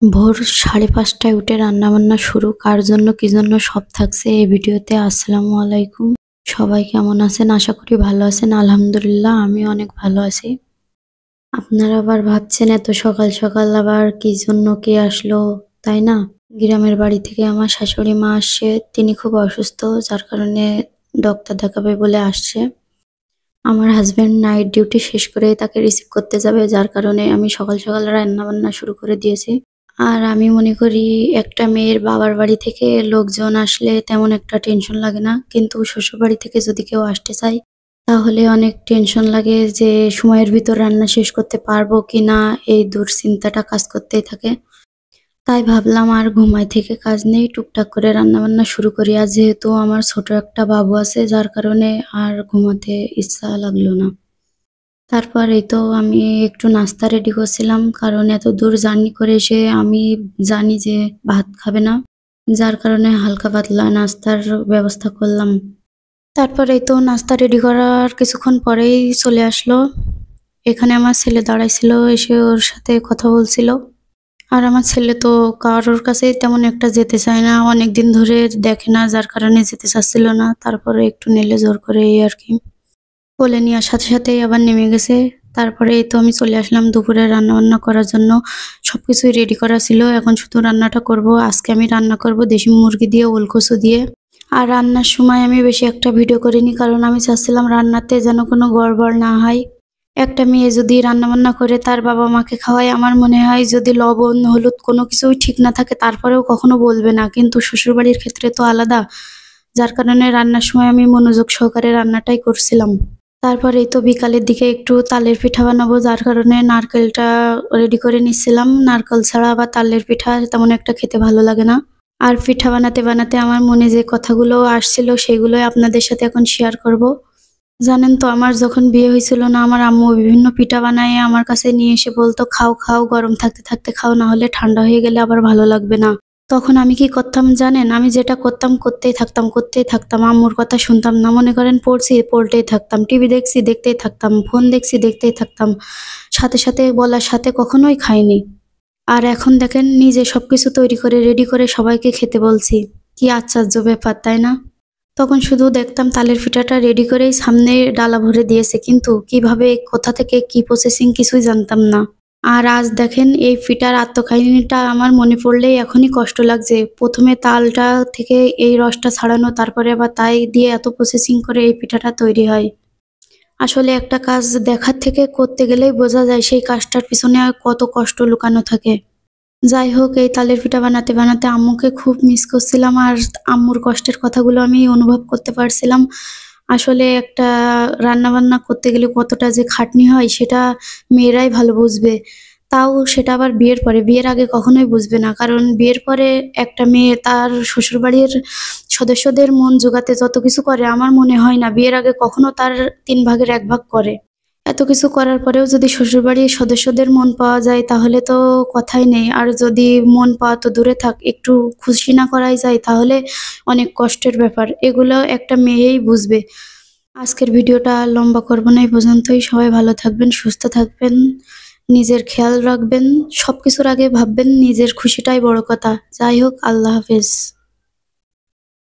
ভোর ৫:৩০টায় উঠে রান্নাবান্না শুরু। কার জন্য কি জন্য সব থাকছে এই ভিডিওতে। আসসালামু আলাইকুম। সবাই কেমন আছেন? আশা করি ভালো আছেন। আলহামদুলিল্লাহ আমি অনেক ভালো আছি। আপনারা আবার ভাবছেন এত সকাল সকাল আবার কি জন্য কে আসলো, তাই না? গ্রামের বাড়ি থেকে আমার শাশুড়ি মা আসছে। তিনি খুব অসুস্থ, যার কারণে ডাক্তার দেখাবে বলে আসছে। আমার হাসব্যান্ড নাইট ডিউটি শেষ করে তাকে রিসিভ করতে যাবে, যার কারণে আমি সকাল সকাল রান্নাবান্না শুরু করে দিয়েছি। আর আমি মনে করি একটা মেয়ের বাবার বাড়ি থেকে লোকজন আসলে তেমন একটা টেনশন লাগে না। কিন্তু শ্বশুরবাড়ি থেকে যদি কেউ আসতে চায় তাহলে অনেক টেনশন লাগে যে সময়ের ভিতর রান্না শেষ করতে পারবো কিনা, এই দুশ্চিন্তাটা কাজ করতেই থাকে। তাই ভাবলাম আর ঘুমায় থেকে কাজ নেই, টুকটাক করে রান্নাবান্না শুরু করি। আর যেহেতু আমার ছোট একটা বাবু আছে, যার কারণে আর ঘুমাতে ইচ্ছা লাগলো না। তারপর এই তো আমি একটু নাস্তা রেডি করছিলাম, কারণ এত দূর জার্নি করে এসে আমি জানি যে ভাত খাবে না, যার কারণে হালকা পাতলা নাস্তার ব্যবস্থা করলাম। তারপর এই তো নাস্তা রেডি করার কিছুক্ষণ পরেই চলে আসলো। এখানে আমার ছেলে দাঁড়াইছিল, এসে ওর সাথে কথা বলছিল। আর আমার ছেলে তো কারোর কাছে তেমন একটা যেতে চায় না, অনেকদিন ধরে দেখে না, যার কারণে যেতে চাচ্ছিল না। তারপরে একটু নেলে জোর করে এই আর কি। কোলে নেওয়ার সাথে সাথেই আবার নেমে গেছে। তারপরে এই তো আমি চলে আসলাম দুপুরে রান্নাবান্না করার জন্য। সবকিছুই রেডি করা ছিল। এখন শুধু রান্নাটা করব। আজকে আমি রান্না করব দেশি মুরগি দিয়ে, ওলকচু দিয়ে। আর রান্নার সময় আমি বেশি একটা ভিডিও করিনি, কারণ আমি চাচ্ছিলাম রান্নাতে যেন কোনো গড়বড় না হয়। একটা মেয়ে যদি রান্নাবান্না করে তার বাবা মাকে খাওয়ায়, আমার মনে হয় যদি লবণ হলুদ কোনো কিছুই ঠিক না থাকে তারপরেও কখনো বলবে না, কিন্তু শ্বশুরবাড়ির ক্ষেত্রে তো আলাদা। যার কারণে রান্নার সময় আমি মনোযোগ সহকারে রান্নাটাই করছিলাম। তারপর এই তো বিকালের দিকে একটু তালের পিঠা বানাবো, যার কারণে নারকেলটা রেডি করে নিচ্ছিলাম। নারকেল ছাড়া আবার তালের পিঠা তেমন একটা খেতে ভালো লাগে না। আর পিঠা বানাতে বানাতে আমার মনে যে কথাগুলো আসছিল সেগুলোই আপনাদের সাথে এখন শেয়ার করব। জানেন তো, আমার যখন বিয়ে হয়েছিল না, আমার আম্মু বিভিন্ন পিঠা বানায় আমার কাছে নিয়ে এসে বলতো, খাও খাও, গরম থাকতে থাকতে খাও, না হলে ঠান্ডা হয়ে গেলে আবার ভালো লাগবে না। তখন আমি কি করতাম জানেন? আমি যেটা করতাম করতেই থাকতাম। আম্মুর কথা শুনতাম না। মনে করেন পড়ছি, পড়তেই থাকতাম। টিভি দেখছি, দেখতেই থাকতাম। ফোন দেখছি, দেখতেই থাকতাম। সাথে সাথে বলার সাথে কখনোই খাইনি। আর এখন দেখেন নিজে সবকিছু তৈরি করে রেডি করে সবাইকে খেতে বলছি। কি আশ্চর্য ব্যাপার, তাই না? তখন শুধু দেখতাম তালের পিঠাটা রেডি করেই সামনে ডালা ভরে দিয়েছে, কিন্তু কিভাবে, কোথা থেকে, কি প্রসেসিং কিছুই জানতাম না। আর আজ দেখেন এই পিঠার আত্মকাহিনীটা আমার মনে পড়লেই এখনই কষ্ট লাগছে। প্রথমে তালটা থেকে এই রসটা ছাড়ানো, তারপরে আবার তাই দিয়ে এত প্রসেসিং করে এই পিঠাটা তৈরি হয়। আসলে একটা কাজ দেখার থেকে করতে গেলেই বোঝা যায় সেই কাজটার পিছনে কত কষ্ট লুকানো থাকে। যাই হোক, এই তালের পিঠা বানাতে বানাতে আম্মুকে খুব মিস করছিলাম, আর আম্মুর কষ্টের কথাগুলো আমি অনুভব করতে পারছিলাম। আসলে একটা রান্নাবান্না করতে গেলে কতটা যে খাটনি হয় সেটা মেয়েরাই ভালো বুঝবে। তাও সেটা আবার বিয়ের পরে, বিয়ের আগে কখনোই বুঝবে না। কারণ বিয়ের পরে একটা মেয়ে তার শ্বশুরবাড়ির সদস্যদের মন জোগাতে যত কিছু করে, আমার মনে হয় না বিয়ের আগে কখনো তার ৩ ভাগের ১ ভাগ করে। এত কিছু করার পরেও যদি শ্বশুরবাড়ির সদস্যদের মন পাওয়া যায় তাহলে তো কথাই নেই। আর যদি মন পাওয়া তো দূরে থাক, একটু খুশি না করাই যায় তাহলে অনেক কষ্টের ব্যাপার। এগুলো একটা মেয়েই বুঝবে। আজকের ভিডিওটা আর লম্বা করব না, এই পর্যন্তই। সবাই ভালো থাকবেন, সুস্থ থাকবেন, নিজের খেয়াল রাখবেন। সবকিছুর আগে ভাববেন নিজের খুশিটাই বড় কথা। যাই হোক, আল্লাহ হাফেজ।